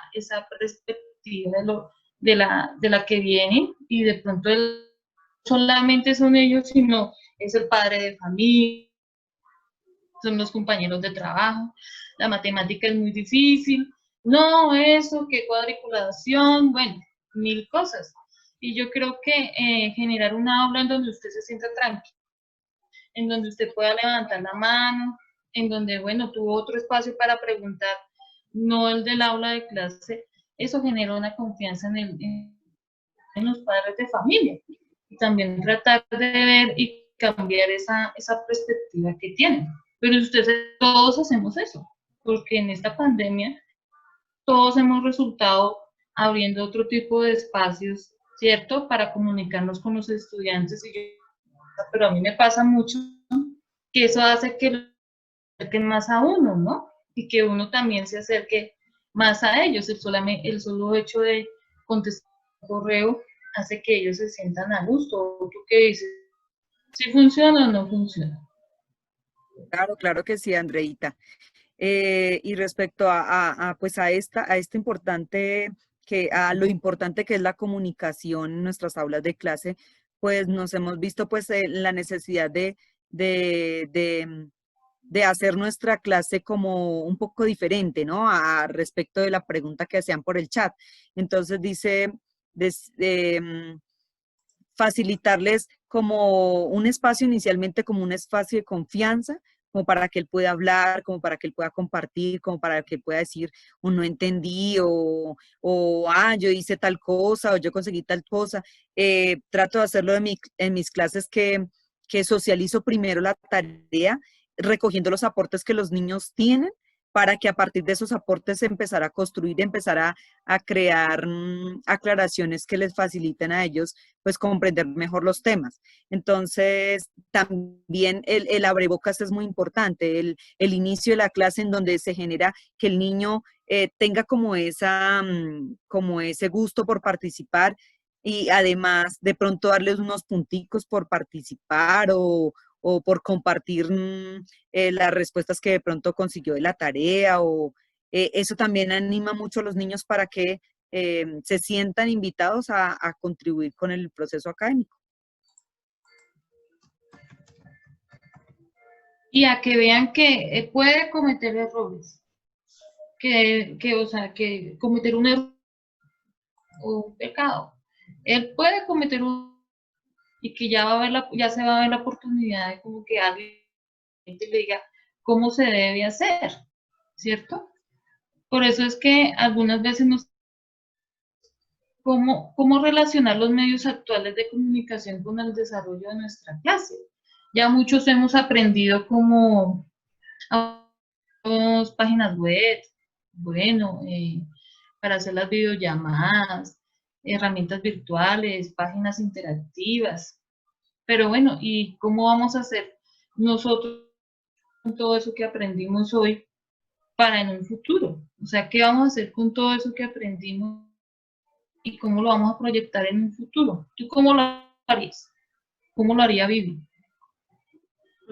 perspectiva de la que vienen, y de pronto solamente son ellos, sino es el padre de familia, son los compañeros de trabajo, la matemática es muy difícil, no, eso, qué cuadriculación, bueno, mil cosas. Y yo creo que generar una aula en donde usted se sienta tranquilo, en donde usted pueda levantar la mano, en donde, bueno, tuvo otro espacio para preguntar, no el del aula de clase, eso genera una confianza en los padres de familia. Y también tratar de ver y cambiar esa perspectiva que tienen. Pero todos hacemos eso, porque en esta pandemia todos hemos resultado abriendo otro tipo de espacios, ¿cierto? Para comunicarnos con los estudiantes. Pero a mí me pasa mucho que eso hace que se acerquen más a uno, ¿no? Y que uno también se acerque más a ellos. El solo hecho de contestar un correo hace que ellos se sientan a gusto. ¿Tú qué dices? ¿Sí funciona o no funciona? Claro que sí, Andreita. Y respecto a este importante, a lo importante que es la comunicación en nuestras aulas de clase, pues nos hemos visto pues la necesidad de hacer nuestra clase como un poco diferente, ¿no? Respecto de la pregunta que hacían por el chat. Entonces dice, facilitarles como un espacio inicialmente, como un espacio de confianza, como para que él pueda hablar, como para que él pueda compartir, como para que él pueda decir, o no entendí, yo hice tal cosa, o yo conseguí tal cosa. Trato de hacerlo en mis clases que socializo primero la tarea recogiendo los aportes que los niños tienen, para que a partir de esos aportes empezar a construir, empezar a crear aclaraciones que les faciliten a ellos pues comprender mejor los temas. Entonces, también el abrebocas es muy importante, el inicio de la clase en donde se genera que el niño tenga como como ese gusto por participar y además de pronto darles unos punticos por participar o por compartir las respuestas que de pronto consiguió de la tarea, o eso también anima mucho a los niños para que se sientan invitados a contribuir con el proceso académico. Y a que vean que puede cometer errores, o sea, que cometer un error o un pecado. Él puede cometer y que ya se va a ver la oportunidad de como que alguien le diga cómo se debe hacer, ¿cierto? Por eso es que algunas veces cómo relacionar los medios actuales de comunicación con el desarrollo de nuestra clase. Ya muchos hemos aprendido como páginas web, bueno, para hacer las videollamadas, herramientas virtuales, páginas interactivas. Pero bueno, ¿y cómo vamos a hacer nosotros con todo eso que aprendimos hoy para en un futuro? O sea, ¿qué vamos a hacer con todo eso que aprendimos y cómo lo vamos a proyectar en un futuro? ¿Tú cómo lo harías? ¿Cómo lo haría Vivi?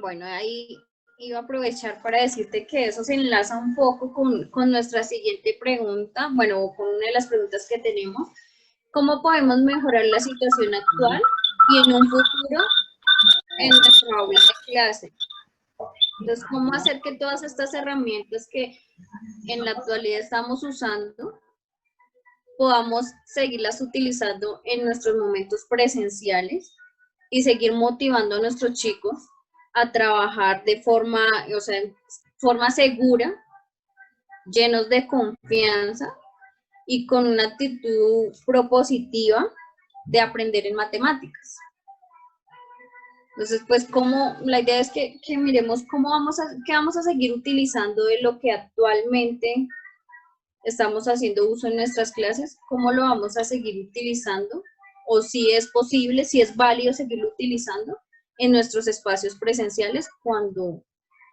Bueno, ahí iba a aprovechar para decirte que eso se enlaza un poco con nuestra siguiente pregunta, bueno, con una de las preguntas que tenemos. ¿Cómo podemos mejorar la situación actual y en un futuro en nuestra aula de clase? Entonces, ¿cómo hacer que todas estas herramientas que en la actualidad estamos usando podamos seguirlas utilizando en nuestros momentos presenciales y seguir motivando a nuestros chicos a trabajar de forma segura, llenos de confianza y con una actitud propositiva de aprender en matemáticas? Entonces, pues, la idea es que miremos qué vamos a seguir utilizando de lo que actualmente estamos haciendo uso en nuestras clases, cómo lo vamos a seguir utilizando, o si es posible, si es válido seguirlo utilizando en nuestros espacios presenciales cuando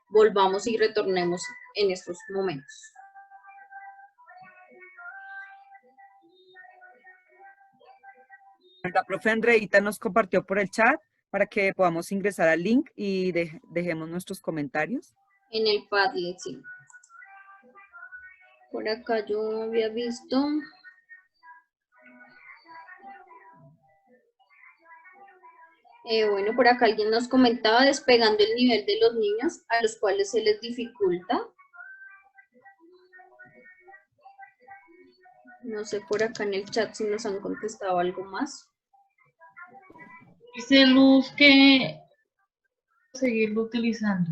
volvamos y retornemos en estos momentos. La profe Andreita nos compartió por el chat para que podamos ingresar al link y dejemos nuestros comentarios. En el Padlet, sí. Por acá yo había visto. Bueno, por acá alguien nos comentaba despegando el nivel de los niños a los cuales se les dificulta. No sé por acá en el chat si nos han contestado algo más. Dice Luz que seguir utilizando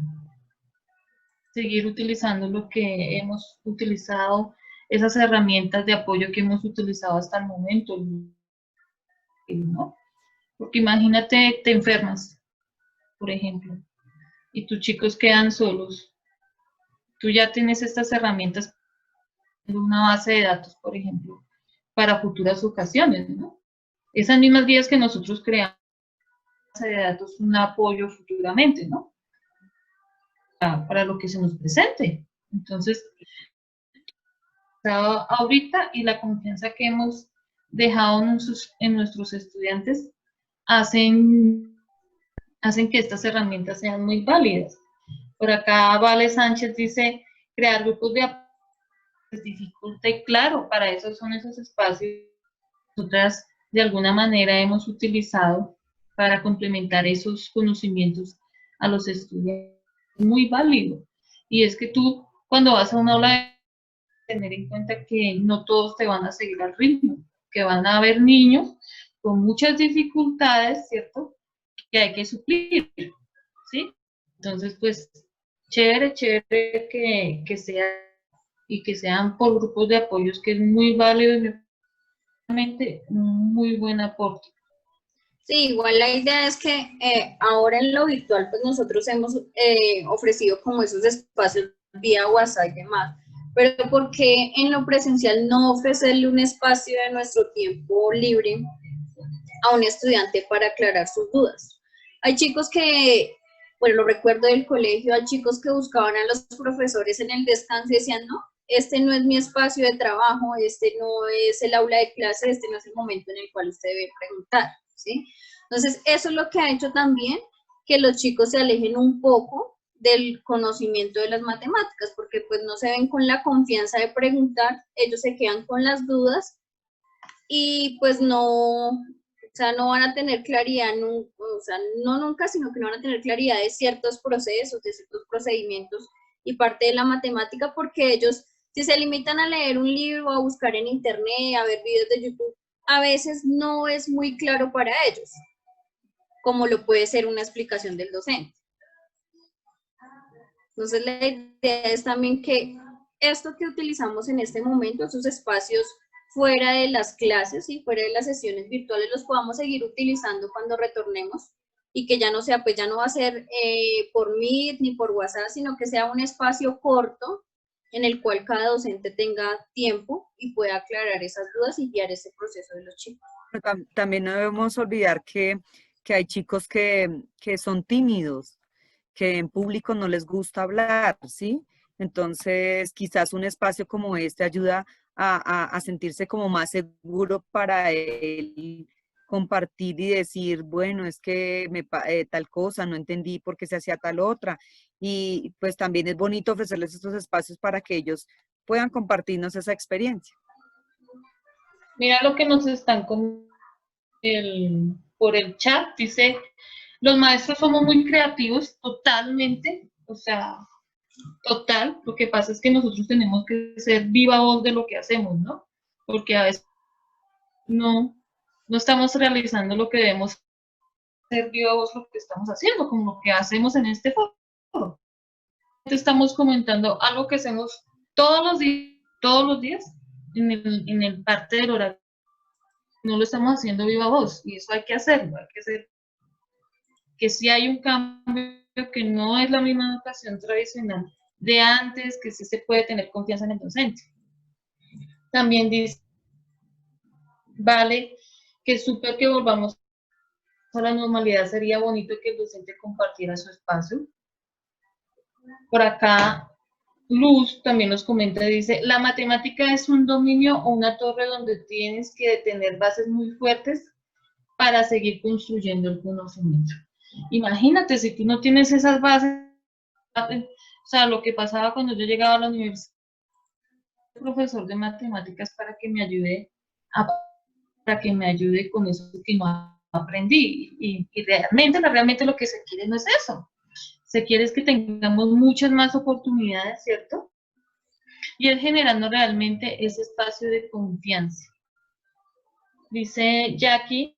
lo que hemos utilizado, esas herramientas de apoyo que hemos utilizado hasta el momento, ¿no? Porque imagínate, te enfermas, por ejemplo, y tus chicos quedan solos. Tú ya tienes estas herramientas, una base de datos, por ejemplo, para futuras ocasiones, ¿no? Esas mismas guías que nosotros creamos, base de datos, un apoyo futuramente, ¿no? Para lo que se nos presente. Entonces, ahorita y la confianza que hemos dejado en nuestros estudiantes hacen que estas herramientas sean muy válidas. Por acá Vale Sánchez dice, crear grupos de apoyo es dificulta, y claro, para eso son esos espacios que nosotras de alguna manera hemos utilizado para complementar esos conocimientos a los estudiantes. Muy válido. Y es que tú, cuando vas a una aula, tener en cuenta que no todos te van a seguir al ritmo, que van a haber niños con muchas dificultades, ¿cierto?, que hay que suplir, ¿sí? Entonces, pues, chévere que sea y que sean por grupos de apoyos, que es muy válido y realmente un muy buen aporte. Sí, igual la idea es que ahora en lo virtual, pues nosotros hemos ofrecido como esos espacios vía WhatsApp y demás, pero ¿por qué en lo presencial no ofrecerle un espacio de nuestro tiempo libre a un estudiante para aclarar sus dudas? Hay chicos que, bueno, lo recuerdo del colegio, hay chicos que buscaban a los profesores en el descanso y decían, no, este no es mi espacio de trabajo, este no es el aula de clase, este no es el momento en el cual usted debe preguntar, ¿sí? Entonces, eso es lo que ha hecho también que los chicos se alejen un poco del conocimiento de las matemáticas, porque pues no se ven con la confianza de preguntar, ellos se quedan con las dudas y pues no, o sea, no van a tener claridad, o sea, no nunca, sino que no van a tener claridad de ciertos procesos, de ciertos procedimientos y parte de la matemática, porque ellos, si se limitan a leer un libro, a buscar en internet, a ver videos de YouTube, a veces no es muy claro para ellos, como lo puede ser una explicación del docente. Entonces, la idea es también que esto que utilizamos en este momento, esos espacios fuera de las clases y fuera de las sesiones virtuales, los podamos seguir utilizando cuando retornemos y que ya no sea, pues ya no va a ser por Meet ni por WhatsApp, sino que sea un espacio corto en el cual cada docente tenga tiempo y pueda aclarar esas dudas y guiar ese proceso de los chicos. También no debemos olvidar que hay chicos que son tímidos, que en público no les gusta hablar, ¿sí? Entonces, quizás un espacio como este ayuda a sentirse como más seguro para él compartir y decir, bueno, es que tal cosa, no entendí por qué se hacía tal otra. Y pues también es bonito ofrecerles estos espacios para que ellos puedan compartirnos esa experiencia. Mira lo que nos están comentando por el chat, dice, los maestros somos muy creativos, totalmente, o sea, total, lo que pasa es que nosotros tenemos que ser viva voz de lo que hacemos, ¿no? Porque a veces no estamos realizando lo que debemos ser viva voz lo que estamos haciendo, como lo que hacemos en este foro. Estamos comentando algo que hacemos todos los días en el parte del horario. No lo estamos haciendo viva voz y eso hay que hacerlo, hay que hacer que sí hay un cambio, que no es la misma educación tradicional de antes, que sí se puede tener confianza en el docente. También dice, vale, que súper que volvamos a la normalidad, sería bonito que el docente compartiera su espacio. Por acá, Luz también nos comenta, dice, la matemática es un dominio o una torre donde tienes que tener bases muy fuertes para seguir construyendo el conocimiento. Imagínate, si tú no tienes esas bases, o sea, lo que pasaba cuando yo llegaba a la universidad, profesor de matemáticas para que me ayude con eso que no aprendí. Y realmente lo que se quiere no es eso. Se quiere es que tengamos muchas más oportunidades, ¿cierto? Y es generando realmente ese espacio de confianza. Dice Jackie,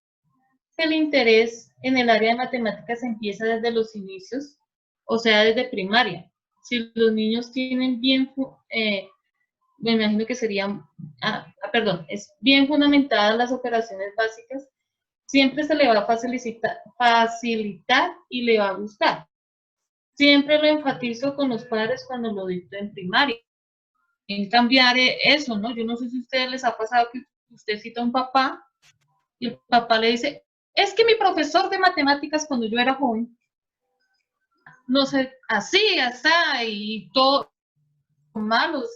el interés en el área de matemáticas empieza desde los inicios, o sea, desde primaria. Si los niños tienen bien, me imagino que serían, es bien fundamentadas las operaciones básicas, siempre se le va a facilitar y le va a gustar. Siempre lo enfatizo con los padres cuando lo dicto en primaria. En cambiar eso, ¿no? Yo no sé si a ustedes les ha pasado que usted cita a un papá y el papá le dice, es que mi profesor de matemáticas cuando yo era joven, no sé, así, y todo malos,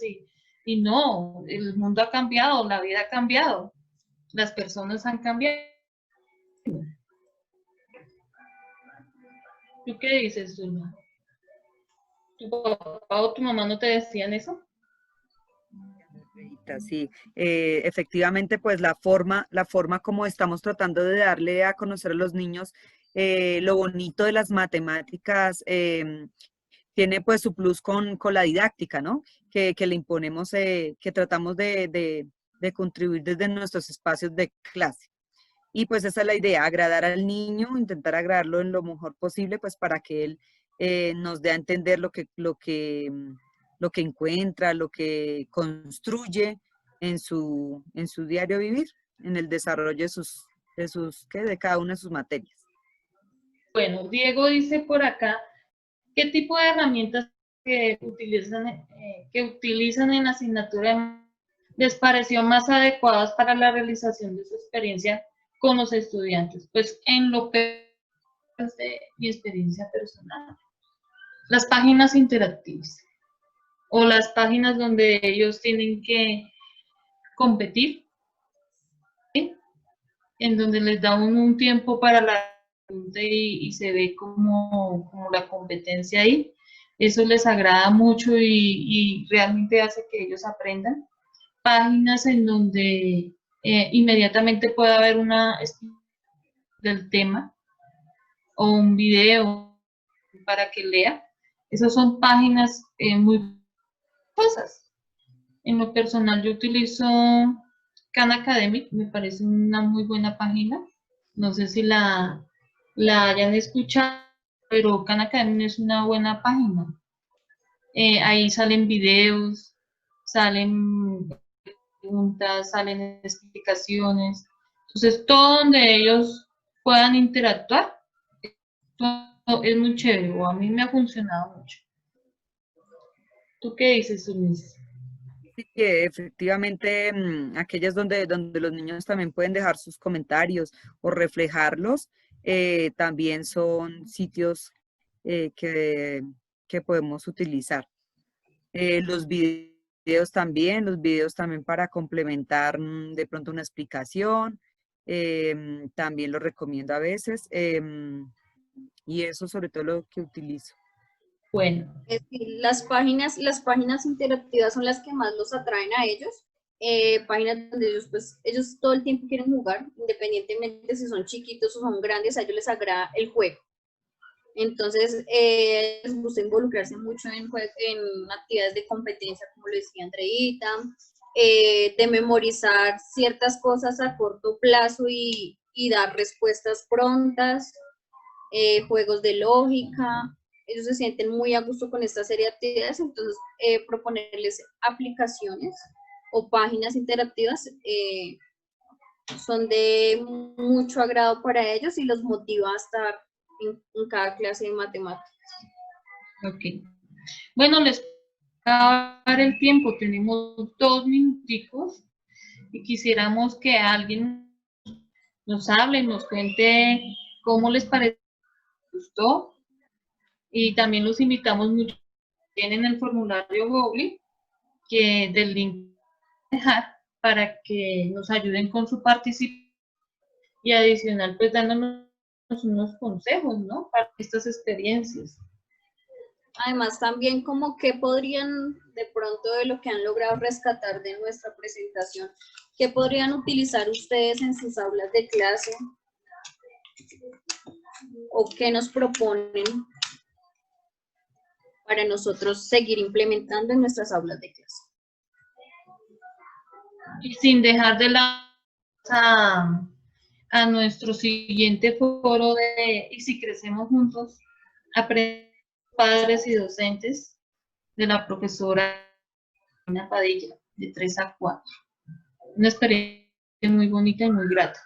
y no, el mundo ha cambiado, la vida ha cambiado, las personas han cambiado. ¿Tú qué dices, Zulma? ¿Tu papá o tu mamá no te decían eso? Sí, efectivamente, pues la forma como estamos tratando de darle a conocer a los niños lo bonito de las matemáticas tiene pues su plus con la didáctica, ¿no? Que le imponemos, que tratamos de contribuir desde nuestros espacios de clase. Y pues esa es la idea, agradar al niño, intentar agradarlo en lo mejor posible, pues para que él nos dé a entender lo que encuentra, lo que construye en su diario vivir, en el desarrollo de cada una de sus materias. Bueno, Diego dice por acá, ¿qué tipo de herramientas que utilizan en la asignatura les pareció más adecuadas para la realización de su experiencia con los estudiantes? Pues en lo que es de mi experiencia personal, las páginas interactivas o las páginas donde ellos tienen que competir, ¿sí? En donde les da un tiempo para la pregunta y se ve como la competencia ahí. Eso les agrada mucho y realmente hace que ellos aprendan. Páginas en donde inmediatamente puede haber una explicación del tema o un video para que lea. Esas son páginas muy cosas. En lo personal yo utilizo Khan Academic, me parece una muy buena página. No sé si la hayan escuchado, pero Khan Academic es una buena página. Ahí salen videos, salen preguntas, salen explicaciones. Entonces, todo donde ellos puedan interactuar, todo es muy chévere, o a mí me ha funcionado mucho. ¿Tú qué dices, Unis? Sí, que efectivamente aquellas donde los niños también pueden dejar sus comentarios o reflejarlos, también son sitios que podemos utilizar. Los videos también para complementar de pronto una explicación, también lo recomiendo a veces, y eso sobre todo lo que utilizo. Bueno. Las páginas interactivas son las que más los atraen a ellos. Páginas donde ellos todo el tiempo quieren jugar, independientemente si son chiquitos o son grandes, a ellos les agrada el juego. Entonces, les gusta involucrarse mucho en actividades de competencia, como lo decía Andreita, de memorizar ciertas cosas a corto plazo y dar respuestas prontas, juegos de lógica. Ellos se sienten muy a gusto con esta serie de actividades, entonces proponerles aplicaciones o páginas interactivas son de mucho agrado para ellos y los motiva a estar en cada clase de matemáticas. Ok. Bueno, les voy a dar el tiempo, tenemos 2 minuticos y quisiéramos que alguien nos hable, nos cuente cómo les pareció, gustó. Y también los invitamos mucho, tienen el formulario Google, que del link dejar para que nos ayuden con su participación y adicional pues dándonos unos consejos, ¿no? Para estas experiencias. Además también como que podrían de pronto de lo que han logrado rescatar de nuestra presentación, ¿qué podrían utilizar ustedes en sus aulas de clase? ¿O qué nos proponen para nosotros seguir implementando en nuestras aulas de clase? Y sin dejar de lado a nuestro siguiente foro de Y si crecemos juntos, aprender padres y docentes, de la profesora Ana Padilla, de 3 a 4. Una experiencia muy bonita y muy grata.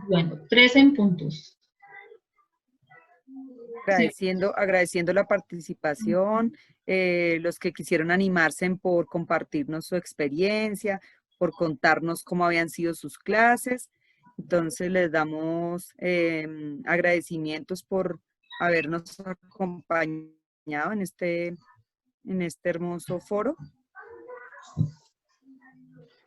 Bueno, 3 en puntos. Agradeciendo la participación, los que quisieron animarse por compartirnos su experiencia, por contarnos cómo habían sido sus clases. Entonces les damos agradecimientos por habernos acompañado en este hermoso foro.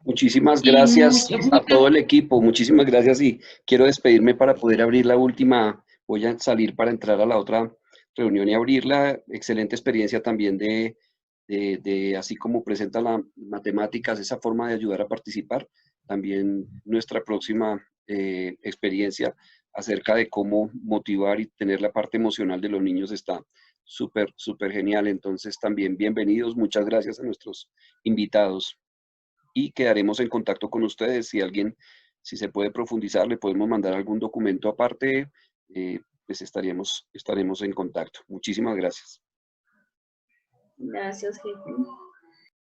Muchísimas gracias a todo el equipo, muchísimas gracias y quiero despedirme para poder abrir la última. Voy a salir para entrar a la otra reunión y abrirla. Excelente experiencia también de así como presenta las matemáticas, esa forma de ayudar a participar. También nuestra próxima experiencia acerca de cómo motivar y tener la parte emocional de los niños está súper, súper genial. Entonces también bienvenidos, muchas gracias a nuestros invitados. Y quedaremos en contacto con ustedes. Si se puede profundizar, le podemos mandar algún documento aparte, pues estaremos en contacto. Muchísimas gracias. Gracias, jefe.